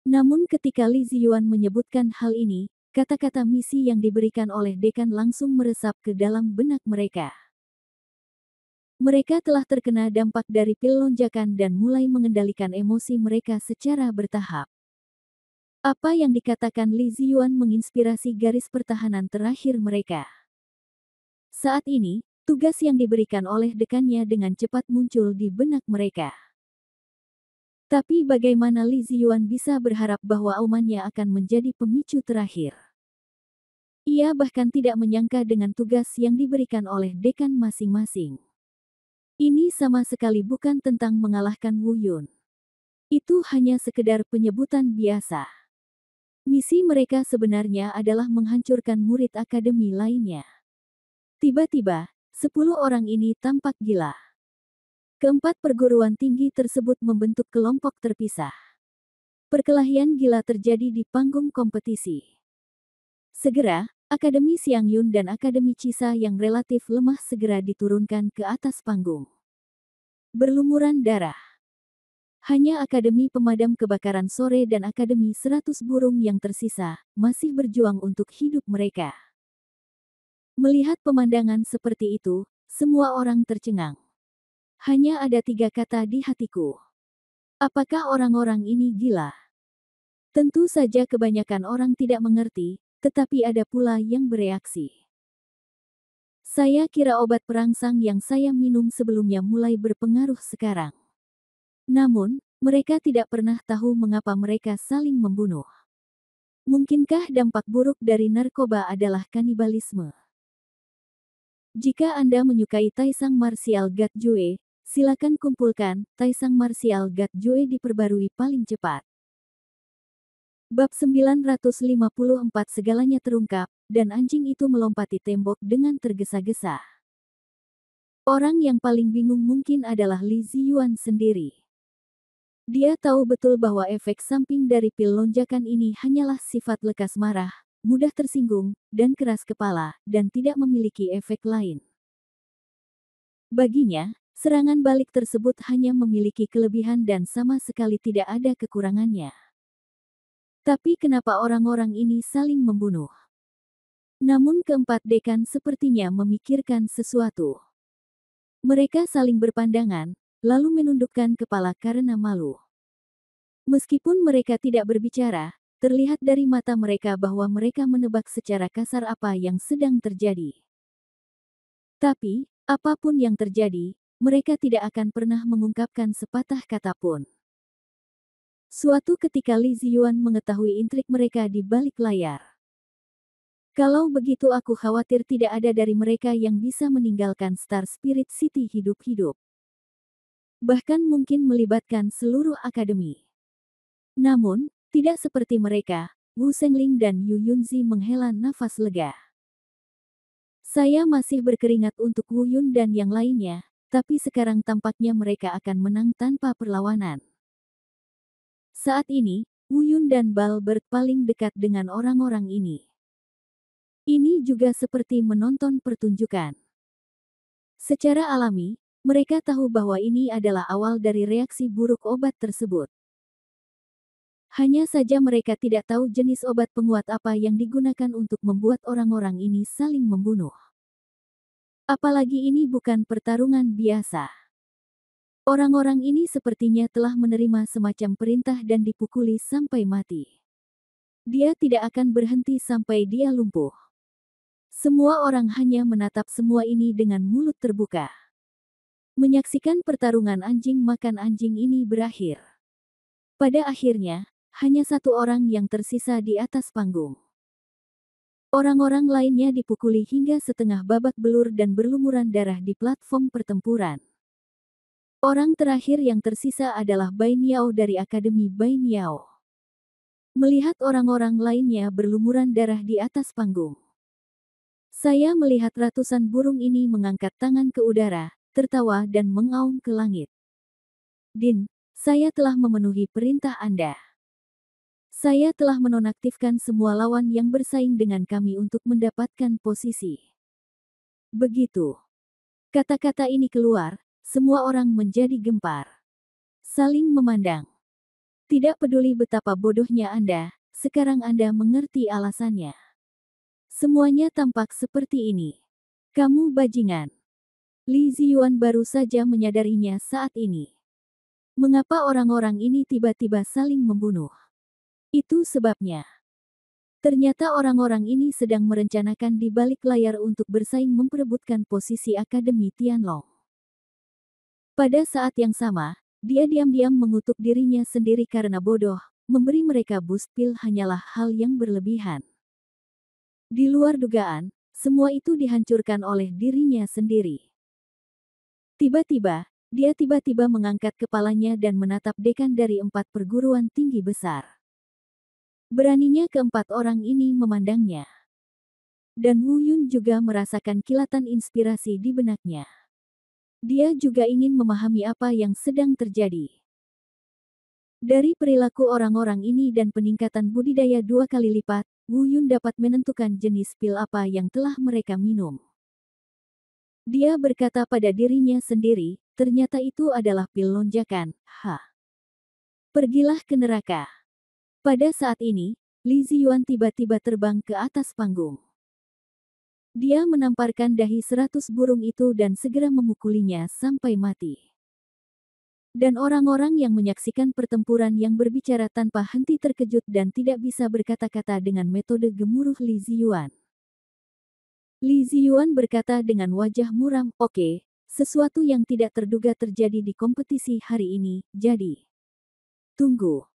Namun ketika Li Ziyuan menyebutkan hal ini, kata-kata misi yang diberikan oleh dekan langsung meresap ke dalam benak mereka. Mereka telah terkena dampak dari pil lonjakan dan mulai mengendalikan emosi mereka secara bertahap. Apa yang dikatakan Li Ziyuan menginspirasi garis pertahanan terakhir mereka. Saat ini, tugas yang diberikan oleh dekannya dengan cepat muncul di benak mereka. Tapi bagaimana Li Ziyuan bisa berharap bahwa aumannya akan menjadi pemicu terakhir? Ia bahkan tidak menyangka dengan tugas yang diberikan oleh dekan masing-masing. Ini sama sekali bukan tentang mengalahkan Wu Yun. Itu hanya sekedar penyebutan biasa. Misi mereka sebenarnya adalah menghancurkan murid akademi lainnya. Tiba-tiba, 10 orang ini tampak gila. Keempat perguruan tinggi tersebut membentuk kelompok terpisah. Perkelahian gila terjadi di panggung kompetisi. Segera, Akademi Xiang Yun dan Akademi Cisa yang relatif lemah segera diturunkan ke atas panggung. Berlumuran darah. Hanya Akademi Pemadam Kebakaran Sore dan Akademi 100 Burung yang tersisa, masih berjuang untuk hidup mereka. Melihat pemandangan seperti itu, semua orang tercengang. Hanya ada 3 kata di hatiku. Apakah orang-orang ini gila? Tentu saja kebanyakan orang tidak mengerti, tetapi ada pula yang bereaksi. Saya kira obat perangsang yang saya minum sebelumnya mulai berpengaruh sekarang. Namun, mereka tidak pernah tahu mengapa mereka saling membunuh. Mungkinkah dampak buruk dari narkoba adalah kanibalisme? Jika Anda menyukai Taisang Martial God Jue, silakan kumpulkan Taisang Martial God Jue diperbarui paling cepat. Bab 954 segalanya terungkap, dan anjing itu melompati tembok dengan tergesa-gesa. Orang yang paling bingung mungkin adalah Li Ziyuan sendiri. Dia tahu betul bahwa efek samping dari pil lonjakan ini hanyalah sifat lekas marah, mudah tersinggung, dan keras kepala, dan tidak memiliki efek lain. Baginya, serangan balik tersebut hanya memiliki kelebihan dan sama sekali tidak ada kekurangannya. Tapi kenapa orang-orang ini saling membunuh? Namun keempat dekan sepertinya memikirkan sesuatu. Mereka saling berpandangan, lalu menundukkan kepala karena malu. Meskipun mereka tidak berbicara, terlihat dari mata mereka bahwa mereka menebak secara kasar apa yang sedang terjadi. Tapi, apapun yang terjadi, mereka tidak akan pernah mengungkapkan sepatah kata pun. Suatu ketika Li Ziyuan mengetahui intrik mereka di balik layar. Kalau begitu aku khawatir tidak ada dari mereka yang bisa meninggalkan Star Spirit City hidup-hidup. Bahkan mungkin melibatkan seluruh akademi. Namun, tidak seperti mereka, Wu Shengling dan Yu Yunzi menghela nafas lega. Saya masih berkeringat untuk Wu Yun dan yang lainnya, tapi sekarang tampaknya mereka akan menang tanpa perlawanan. Saat ini, Wu Yun dan Balbert paling dekat dengan orang-orang ini. Ini juga seperti menonton pertunjukan. Secara alami, mereka tahu bahwa ini adalah awal dari reaksi buruk obat tersebut. Hanya saja mereka tidak tahu jenis obat penguat apa yang digunakan untuk membuat orang-orang ini saling membunuh. Apalagi ini bukan pertarungan biasa. Orang-orang ini sepertinya telah menerima semacam perintah dan dipukuli sampai mati. Dia tidak akan berhenti sampai dia lumpuh. Semua orang hanya menatap semua ini dengan mulut terbuka. Menyaksikan pertarungan anjing makan anjing ini berakhir. Pada akhirnya, hanya satu orang yang tersisa di atas panggung. Orang-orang lainnya dipukuli hingga setengah babak belur dan berlumuran darah di platform pertempuran. Orang terakhir yang tersisa adalah Bai Niao dari Akademi Bai Niao. Melihat orang-orang lainnya berlumuran darah di atas panggung. Saya melihat ratusan burung ini mengangkat tangan ke udara, tertawa dan mengaum ke langit. Din, saya telah memenuhi perintah Anda. Saya telah menonaktifkan semua lawan yang bersaing dengan kami untuk mendapatkan posisi. Begitu. Kata-kata ini keluar, semua orang menjadi gempar. Saling memandang. Tidak peduli betapa bodohnya Anda, sekarang Anda mengerti alasannya. Semuanya tampak seperti ini. Kamu bajingan. Li Ziyuan baru saja menyadarinya saat ini. Mengapa orang-orang ini tiba-tiba saling membunuh? Itu sebabnya. Ternyata orang-orang ini sedang merencanakan di balik layar untuk bersaing memperebutkan posisi Akademi Tianlong. Pada saat yang sama, dia diam-diam mengutuk dirinya sendiri karena bodoh, memberi mereka boost pil hanyalah hal yang berlebihan. Di luar dugaan, semua itu dihancurkan oleh dirinya sendiri. Tiba-tiba, dia tiba-tiba mengangkat kepalanya dan menatap dekan dari 4 perguruan tinggi besar. Beraninya keempat orang ini memandangnya. Dan Wu Yun juga merasakan kilatan inspirasi di benaknya. Dia juga ingin memahami apa yang sedang terjadi. Dari perilaku orang-orang ini dan peningkatan budidaya 2 kali lipat, Wu Yun dapat menentukan jenis pil apa yang telah mereka minum. Dia berkata pada dirinya sendiri, ternyata itu adalah pil lonjakan. Pergilah ke neraka. Pada saat ini, Li Ziyuan tiba-tiba terbang ke atas panggung. Dia menamparkan dahi 100 burung itu dan segera memukulinya sampai mati. Dan orang-orang yang menyaksikan pertempuran yang berbicara tanpa henti terkejut dan tidak bisa berkata-kata dengan metode gemuruh Li Ziyuan. Li Ziyuan berkata dengan wajah muram, "Oke, sesuatu yang tidak terduga terjadi di kompetisi hari ini, jadi tunggu."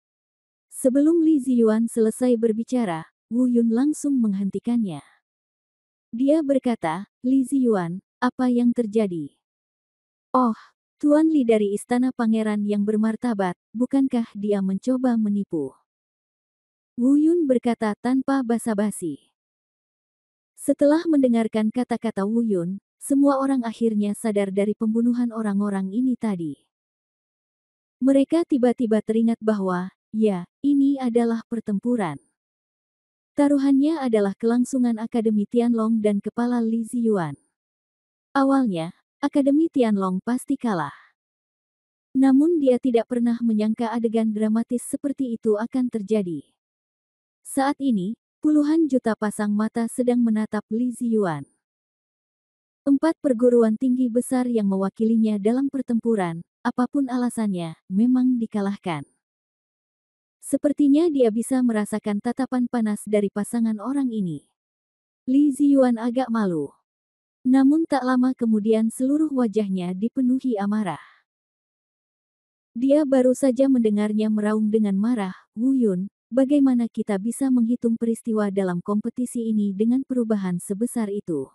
Sebelum Li Ziyuan selesai berbicara, Wu Yun langsung menghentikannya. Dia berkata, "Li Ziyuan, apa yang terjadi?" "Oh, Tuan Li dari Istana Pangeran yang bermartabat, bukankah dia mencoba menipu?" Wu Yun berkata tanpa basa-basi. Setelah mendengarkan kata-kata Wu Yun, semua orang akhirnya sadar dari pembunuhan orang-orang ini tadi. Mereka tiba-tiba teringat bahwa, ya, ini adalah pertempuran. Taruhannya adalah kelangsungan Akademi Tianlong dan kepala Li Ziyuan. Awalnya, Akademi Tianlong pasti kalah. Namun dia tidak pernah menyangka adegan dramatis seperti itu akan terjadi. Saat ini, puluhan juta pasang mata sedang menatap Li Ziyuan. 4 perguruan tinggi besar yang mewakilinya dalam pertempuran, apapun alasannya, memang dikalahkan. Sepertinya dia bisa merasakan tatapan panas dari pasangan orang ini. Li Ziyuan agak malu. Namun tak lama kemudian seluruh wajahnya dipenuhi amarah. Dia baru saja mendengarnya meraung dengan marah, "Wu Yun, bagaimana kita bisa menghitung peristiwa dalam kompetisi ini dengan perubahan sebesar itu?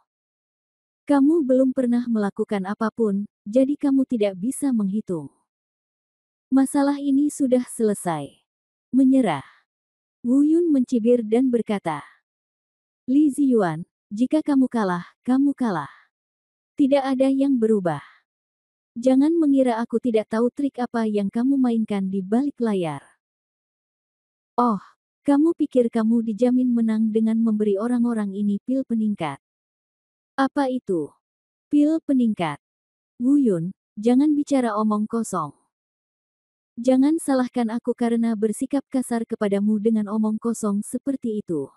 Kamu belum pernah melakukan apapun, jadi kamu tidak bisa menghitung. Masalah ini sudah selesai." Menyerah. Wu Yun mencibir dan berkata, "Li Ziyuan, jika kamu kalah, kamu kalah. Tidak ada yang berubah. Jangan mengira aku tidak tahu trik apa yang kamu mainkan di balik layar. Oh, kamu pikir kamu dijamin menang dengan memberi orang-orang ini pil peningkat? Apa itu? Pil peningkat? Wu Yun, jangan bicara omong kosong. Jangan salahkan aku karena bersikap kasar kepadamu dengan omong kosong seperti itu."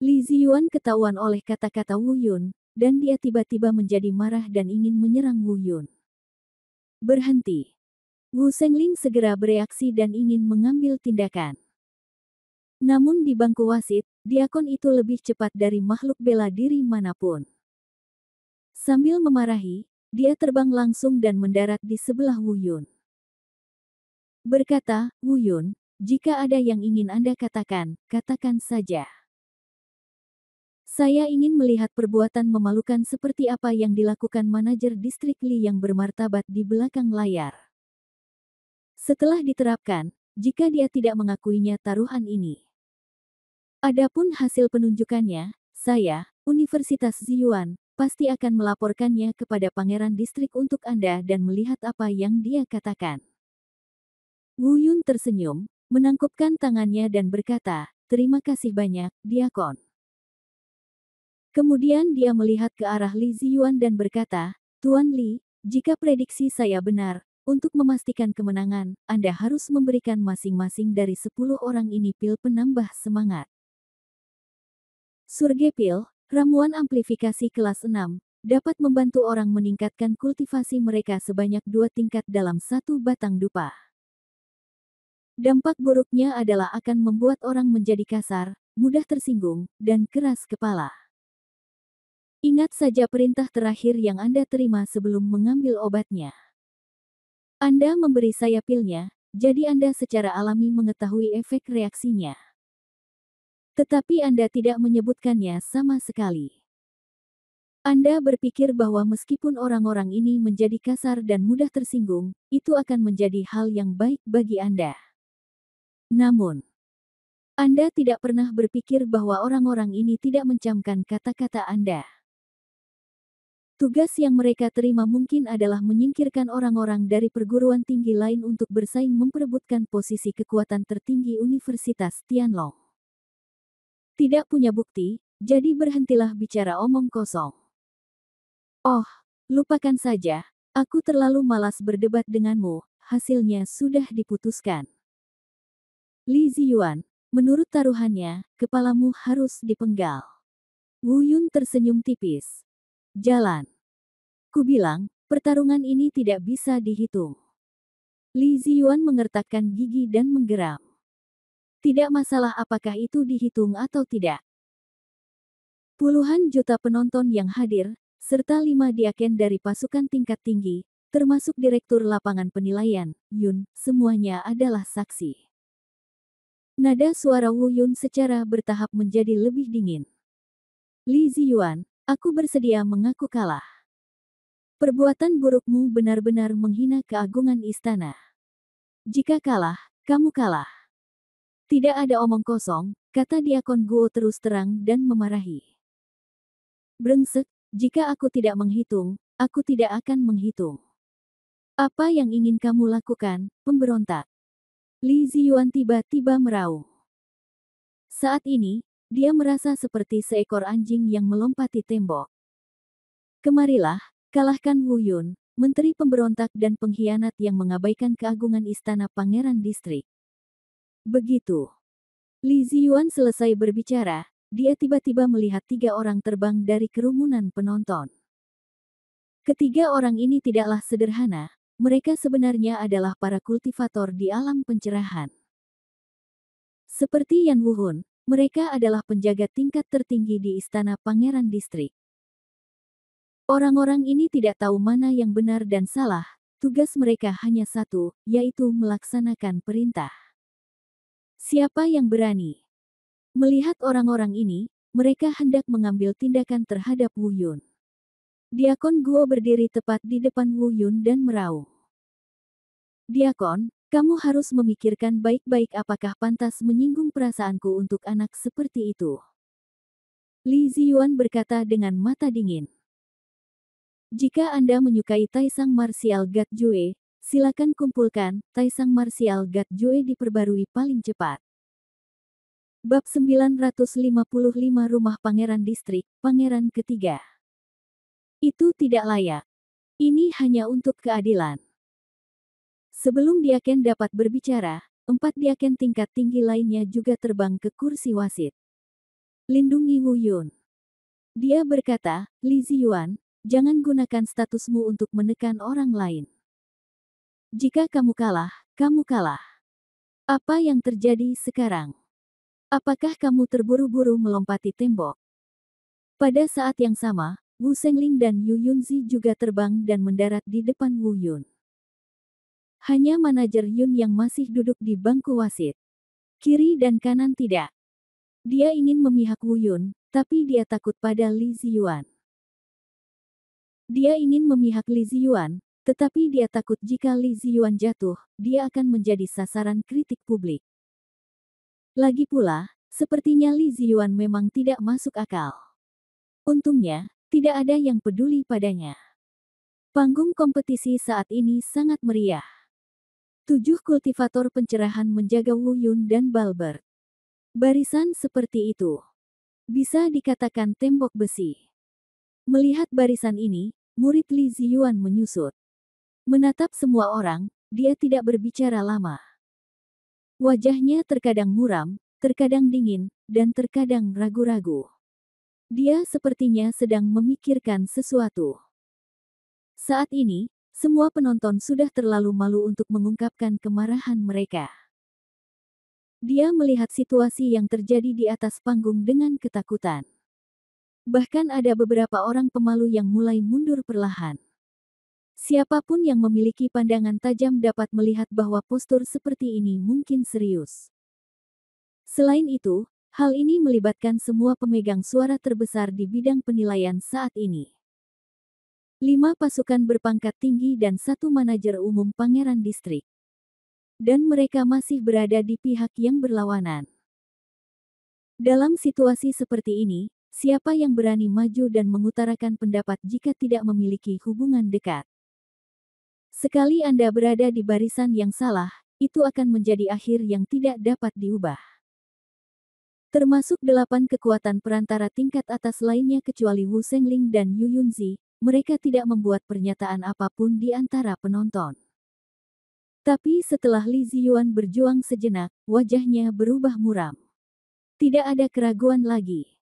Li Ziyuan ketahuan oleh kata-kata Wu Yun, dan dia tiba-tiba menjadi marah dan ingin menyerang Wu Yun. "Berhenti." Wu Sengling segera bereaksi dan ingin mengambil tindakan. Namun di bangku wasit, diakon itu lebih cepat dari makhluk bela diri manapun. Sambil memarahi, dia terbang langsung dan mendarat di sebelah Wu Yun. Berkata, "Wu Yun, jika ada yang ingin Anda katakan, katakan saja. Saya ingin melihat perbuatan memalukan seperti apa yang dilakukan manajer distrik Li yang bermartabat di belakang layar. Setelah diterapkan, jika dia tidak mengakuinya taruhan ini. Adapun hasil penunjukannya, saya, Universitas Ziyuan, pasti akan melaporkannya kepada Pangeran Distrik untuk Anda dan melihat apa yang dia katakan." Wu Yun tersenyum, menangkupkan tangannya dan berkata, "Terima kasih banyak, Diakon." Kemudian dia melihat ke arah Li Ziyuan dan berkata, Tuan Li, jika prediksi saya benar, untuk memastikan kemenangan, Anda harus memberikan masing-masing dari 10 orang ini pil penambah semangat. Surgepil, ramuan amplifikasi kelas 6, dapat membantu orang meningkatkan kultivasi mereka sebanyak 2 tingkat dalam satu batang dupa. Dampak buruknya adalah akan membuat orang menjadi kasar, mudah tersinggung, dan keras kepala. Ingat saja perintah terakhir yang Anda terima sebelum mengambil obatnya. Anda memberi saya pilnya, jadi Anda secara alami mengetahui efek reaksinya. Tetapi Anda tidak menyebutkannya sama sekali. Anda berpikir bahwa meskipun orang-orang ini menjadi kasar dan mudah tersinggung, itu akan menjadi hal yang baik bagi Anda. Namun, Anda tidak pernah berpikir bahwa orang-orang ini tidak mencamkan kata-kata Anda. Tugas yang mereka terima mungkin adalah menyingkirkan orang-orang dari perguruan tinggi lain untuk bersaing memperebutkan posisi kekuatan tertinggi Universitas Tianlong. Tidak punya bukti, jadi berhentilah bicara omong kosong. Oh, lupakan saja, aku terlalu malas berdebat denganmu, hasilnya sudah diputuskan. Li Ziyuan, menurut taruhannya, kepalamu harus dipenggal. Wu Yun tersenyum tipis. Jalan. Kubilang, pertarungan ini tidak bisa dihitung. Li Ziyuan mengertakkan gigi dan menggeram. Tidak masalah apakah itu dihitung atau tidak. Puluhan juta penonton yang hadir, serta 5 diaken dari pasukan tingkat tinggi, termasuk Direktur Lapangan Penilaian, Yun, semuanya adalah saksi. Nada suara Wu Yun secara bertahap menjadi lebih dingin. Li Ziyuan, aku bersedia mengaku kalah. Perbuatan burukmu benar-benar menghina keagungan istana. Jika kalah, kamu kalah. Tidak ada omong kosong, kata Diakon Guo terus terang dan memarahi. Brengsek, jika aku tidak menghitung, aku tidak akan menghitung. Apa yang ingin kamu lakukan, pemberontak? Li Ziyuan tiba-tiba meraung. Saat ini, dia merasa seperti seekor anjing yang melompati tembok. Kemarilah, kalahkan Wu Yun, menteri pemberontak dan pengkhianat yang mengabaikan keagungan istana Pangeran Distrik. Begitu Li Ziyuan selesai berbicara, dia tiba-tiba melihat 3 orang terbang dari kerumunan penonton. Ketiga orang ini tidaklah sederhana, mereka sebenarnya adalah para kultivator di alam pencerahan. Seperti Yan Wuhun, mereka adalah penjaga tingkat tertinggi di istana Pangeran Distrik. Orang-orang ini tidak tahu mana yang benar dan salah, tugas mereka hanya satu, yaitu melaksanakan perintah. Siapa yang berani? Melihat orang-orang ini, mereka hendak mengambil tindakan terhadap Wu Yun. Diakon Guo berdiri tepat di depan Wu Yun dan meraung. Diakon, kamu harus memikirkan baik-baik apakah pantas menyinggung perasaanku untuk anak seperti itu. Li Ziyuan berkata dengan mata dingin. Jika Anda menyukai Taisang Martial God Jue, silakan kumpulkan, Taisang Martial God Jue diperbarui paling cepat. Bab 955 Rumah Pangeran Distrik, Pangeran Ketiga. Itu tidak layak. Ini hanya untuk keadilan. Sebelum Diaken dapat berbicara, 4 Diaken tingkat tinggi lainnya juga terbang ke kursi wasit. Lindungi Wu Yun. Dia berkata, Li Ziyuan, jangan gunakan statusmu untuk menekan orang lain. Jika kamu kalah, kamu kalah. Apa yang terjadi sekarang? Apakah kamu terburu-buru melompati tembok? Pada saat yang sama, Wu Shengling dan Yu Yunzi juga terbang dan mendarat di depan Wu Yun. Hanya manajer Yun yang masih duduk di bangku wasit. Kiri dan kanan tidak. Dia ingin memihak Wu Yun, tapi dia takut pada Li Ziyuan. Dia ingin memihak Li Ziyuan, tetapi dia takut jika Li Ziyuan jatuh, dia akan menjadi sasaran kritik publik. Lagi pula, sepertinya Li Ziyuan memang tidak masuk akal. Untungnya, tidak ada yang peduli padanya. Panggung kompetisi saat ini sangat meriah. 7 kultivator pencerahan menjaga Wu Yun dan Balbert. Barisan seperti itu. Bisa dikatakan tembok besi. Melihat barisan ini, murid Li Ziyuan menyusut. Menatap semua orang, dia tidak berbicara lama. Wajahnya terkadang muram, terkadang dingin, dan terkadang ragu-ragu. Dia sepertinya sedang memikirkan sesuatu. Saat ini, semua penonton sudah terlalu malu untuk mengungkapkan kemarahan mereka. Dia melihat situasi yang terjadi di atas panggung dengan ketakutan. Bahkan ada beberapa orang pemalu yang mulai mundur perlahan. Siapapun yang memiliki pandangan tajam dapat melihat bahwa postur seperti ini mungkin serius. Selain itu, hal ini melibatkan semua pemegang suara terbesar di bidang penilaian saat ini. 5 pasukan berpangkat tinggi dan 1 manajer umum pangeran distrik. Dan mereka masih berada di pihak yang berlawanan. Dalam situasi seperti ini, siapa yang berani maju dan mengutarakan pendapat jika tidak memiliki hubungan dekat? Sekali Anda berada di barisan yang salah, itu akan menjadi akhir yang tidak dapat diubah. Termasuk 8 kekuatan perantara tingkat atas lainnya kecuali Wu Shengling dan Yu Yunzi, mereka tidak membuat pernyataan apapun di antara penonton. Tapi setelah Li Ziyuan berjuang sejenak, wajahnya berubah muram. Tidak ada keraguan lagi.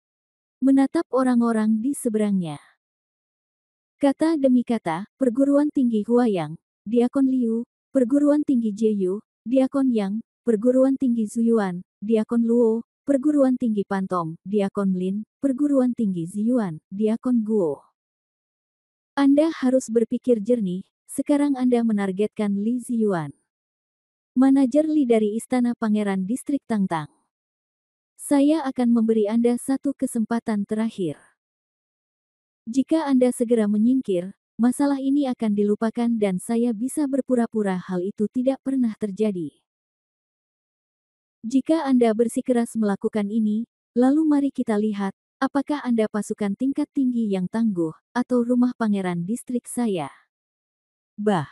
Menatap orang-orang di seberangnya. Kata demi kata, perguruan tinggi Huayang, Diakon Liu, perguruan tinggi Jeyu, Diakon Yang, perguruan tinggi Zuyuan, Diakon Luo, perguruan tinggi Pantom, Diakon Lin, perguruan tinggi Ziyuan, Diakon Guo. Anda harus berpikir jernih. Sekarang Anda menargetkan Li Ziyuan. Manajer Li dari Istana Pangeran Distrik Tangtang. Saya akan memberi Anda satu kesempatan terakhir. Jika Anda segera menyingkir, masalah ini akan dilupakan dan saya bisa berpura-pura hal itu tidak pernah terjadi. Jika Anda bersikeras melakukan ini, lalu mari kita lihat, apakah Anda pasukan tingkat tinggi yang tangguh, atau rumah pangeran distrik saya. Bah.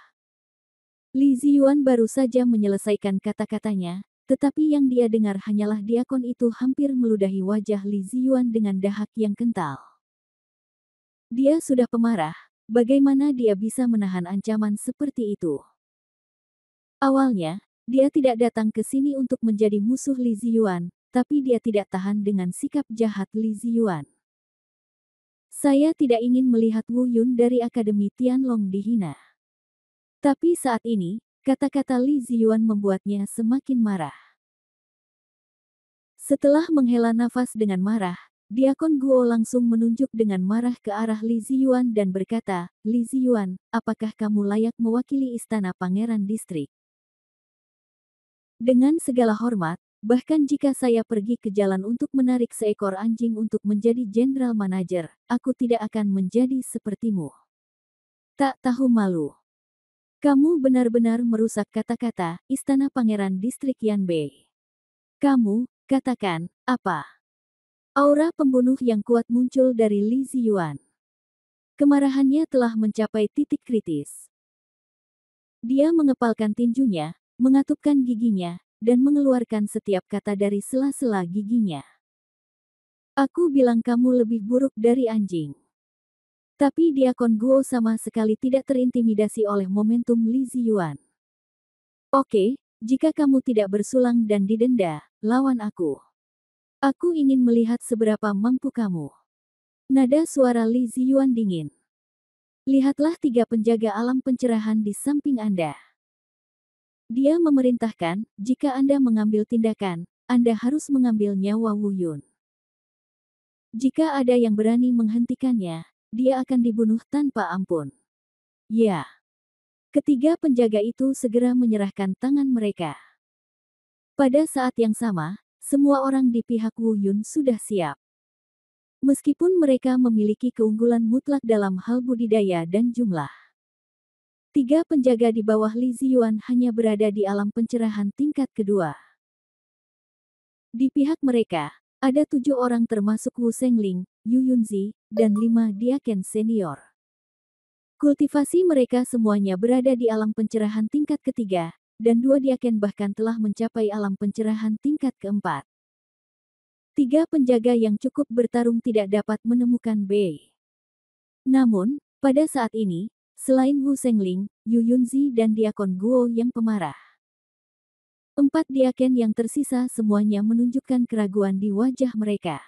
Li Ziyuan baru saja menyelesaikan kata-katanya, tetapi yang dia dengar hanyalah diakon itu hampir meludahi wajah Li Ziyuan dengan dahak yang kental. Dia sudah pemarah, bagaimana dia bisa menahan ancaman seperti itu? Awalnya, dia tidak datang ke sini untuk menjadi musuh Li Ziyuan, tapi dia tidak tahan dengan sikap jahat Li Ziyuan. Saya tidak ingin melihat Wu Yun dari Akademi Tianlong dihina. Tapi saat ini, kata-kata Li Ziyuan membuatnya semakin marah. Setelah menghela nafas dengan marah, Diakon Guo langsung menunjuk dengan marah ke arah Li Ziyuan dan berkata, Li Ziyuan, apakah kamu layak mewakili Istana Pangeran Distrik? Dengan segala hormat, bahkan jika saya pergi ke jalan untuk menarik seekor anjing untuk menjadi Jenderal Manajer, aku tidak akan menjadi sepertimu. Tak tahu malu. Kamu benar-benar merusak kata-kata Istana Pangeran Distrik Yanbei. Kamu, katakan, apa? Aura pembunuh yang kuat muncul dari Li Ziyuan. Kemarahannya telah mencapai titik kritis. Dia mengepalkan tinjunya, mengatupkan giginya, dan mengeluarkan setiap kata dari sela-sela giginya. Aku bilang kamu lebih buruk dari anjing. Tapi Diakon Guo sama sekali tidak terintimidasi oleh momentum Li Ziyuan. Oke, jika kamu tidak bersulang dan didenda, lawan aku. Aku ingin melihat seberapa mampu kamu. Nada suara Li Ziyuan dingin. Lihatlah 3 penjaga alam pencerahan di samping Anda. Dia memerintahkan, jika Anda mengambil tindakan, Anda harus mengambil nyawa Wu Yun. Jika ada yang berani menghentikannya, dia akan dibunuh tanpa ampun. Ya. Ketiga penjaga itu segera menyerahkan tangan mereka. Pada saat yang sama, semua orang di pihak Wu Yun sudah siap. Meskipun mereka memiliki keunggulan mutlak dalam hal budidaya dan jumlah. 3 penjaga di bawah Li Ziyuan hanya berada di alam pencerahan tingkat kedua. Di pihak mereka, ada 7 orang termasuk Wu Shengling, Yu Yunzi, dan 5 diaken senior. Kultivasi mereka semuanya berada di alam pencerahan tingkat ketiga, dan 2 diaken bahkan telah mencapai alam pencerahan tingkat keempat. Tiga penjaga yang cukup bertarung tidak dapat menemukan Bei. Namun, pada saat ini, selain Wu Sengling, Yu Yunzi dan Diakon Guo yang pemarah, empat diaken yang tersisa semuanya menunjukkan keraguan di wajah mereka.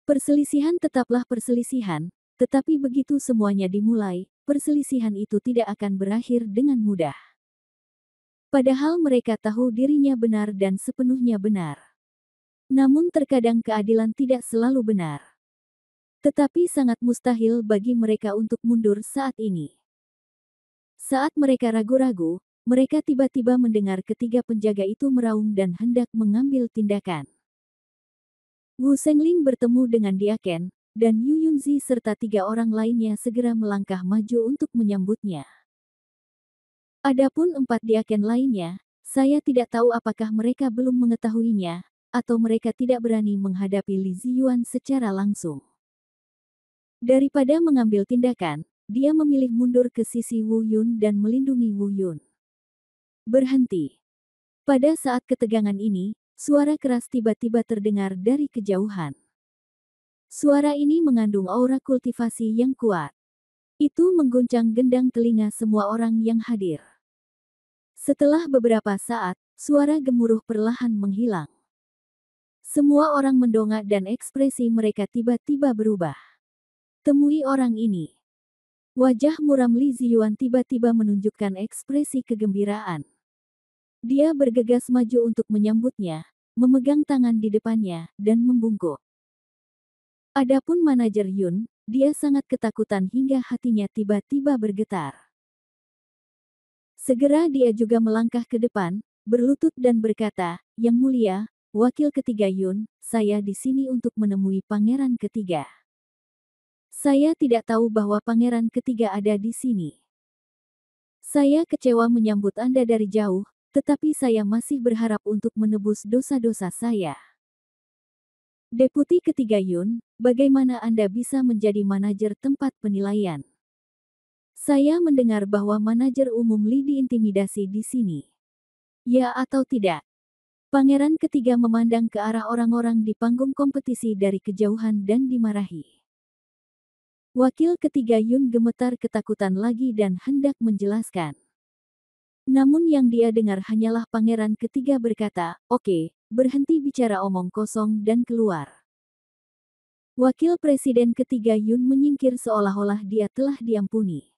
Perselisihan tetaplah perselisihan, tetapi begitu semuanya dimulai, perselisihan itu tidak akan berakhir dengan mudah. Padahal mereka tahu dirinya benar dan sepenuhnya benar. Namun terkadang keadilan tidak selalu benar. Tetapi sangat mustahil bagi mereka untuk mundur saat ini. Saat mereka ragu-ragu, mereka tiba-tiba mendengar ketiga penjaga itu meraung dan hendak mengambil tindakan. Wu Sengling bertemu dengan Diaken, dan Yu Yunzi serta tiga orang lainnya segera melangkah maju untuk menyambutnya. Adapun empat Diaken lainnya, saya tidak tahu apakah mereka belum mengetahuinya, atau mereka tidak berani menghadapi Li Ziyuan secara langsung. Daripada mengambil tindakan, dia memilih mundur ke sisi Wu Yun dan melindungi Wu Yun. Berhenti. Pada saat ketegangan ini, suara keras tiba-tiba terdengar dari kejauhan. Suara ini mengandung aura kultivasi yang kuat. Itu mengguncang gendang telinga semua orang yang hadir. Setelah beberapa saat, suara gemuruh perlahan menghilang. Semua orang mendongak dan ekspresi mereka tiba-tiba berubah. Temui orang ini. Wajah muram Li Ziyuan tiba-tiba menunjukkan ekspresi kegembiraan. Dia bergegas maju untuk menyambutnya, memegang tangan di depannya, dan membungkuk. Adapun manajer Yun, dia sangat ketakutan hingga hatinya tiba-tiba bergetar. Segera dia juga melangkah ke depan, berlutut dan berkata, "Yang mulia, wakil ketiga Yun, saya di sini untuk menemui pangeran ketiga. Saya tidak tahu bahwa pangeran ketiga ada di sini. Saya kecewa menyambut Anda dari jauh, tetapi saya masih berharap untuk menebus dosa-dosa saya." Deputi ketiga Yun, bagaimana Anda bisa menjadi manajer tempat penilaian? Saya mendengar bahwa manajer umum Li diintimidasi di sini. Ya atau tidak? Pangeran ketiga memandang ke arah orang-orang di panggung kompetisi dari kejauhan dan dimarahi. Wakil ketiga Yun gemetar ketakutan lagi dan hendak menjelaskan. Namun yang dia dengar hanyalah pangeran ketiga berkata, "Oke, berhenti bicara omong kosong dan keluar." Wakil presiden ketiga Yun menyingkir seolah-olah dia telah diampuni.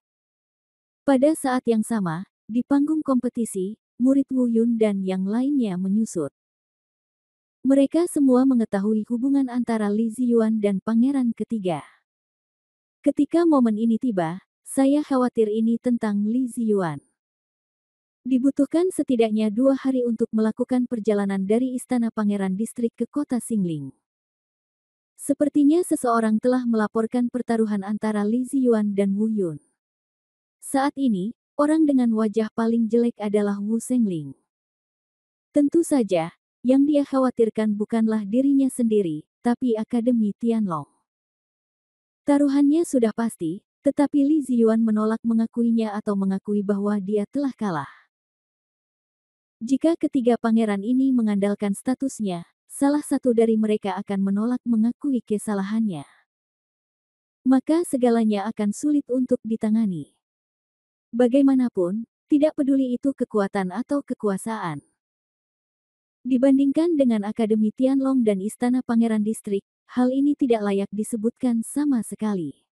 Pada saat yang sama, di panggung kompetisi, murid Wu Yun dan yang lainnya menyusut. Mereka semua mengetahui hubungan antara Li Ziyuan dan pangeran ketiga. Ketika momen ini tiba, saya khawatir ini tentang Li Ziyuan. Dibutuhkan setidaknya 2 hari untuk melakukan perjalanan dari Istana Pangeran Distrik ke kota Xingling. Sepertinya seseorang telah melaporkan pertaruhan antara Li Ziyuan dan Wu Yun. Saat ini, orang dengan wajah paling jelek adalah Wu Sengling. Tentu saja, yang dia khawatirkan bukanlah dirinya sendiri, tapi Akademi Tianlong. Taruhannya sudah pasti, tetapi Li Ziyuan menolak mengakuinya atau mengakui bahwa dia telah kalah. Jika ketiga pangeran ini mengandalkan statusnya, salah satu dari mereka akan menolak mengakui kesalahannya. Maka segalanya akan sulit untuk ditangani. Bagaimanapun, tidak peduli itu kekuatan atau kekuasaan. Dibandingkan dengan Akademi Tianlong dan Istana Pangeran Distrik, hal ini tidak layak disebutkan sama sekali.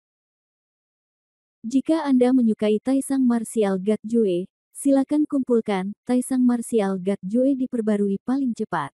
Jika Anda menyukai Taisang Martial God Jue, silakan kumpulkan Taisang Martial God Jue diperbarui paling cepat.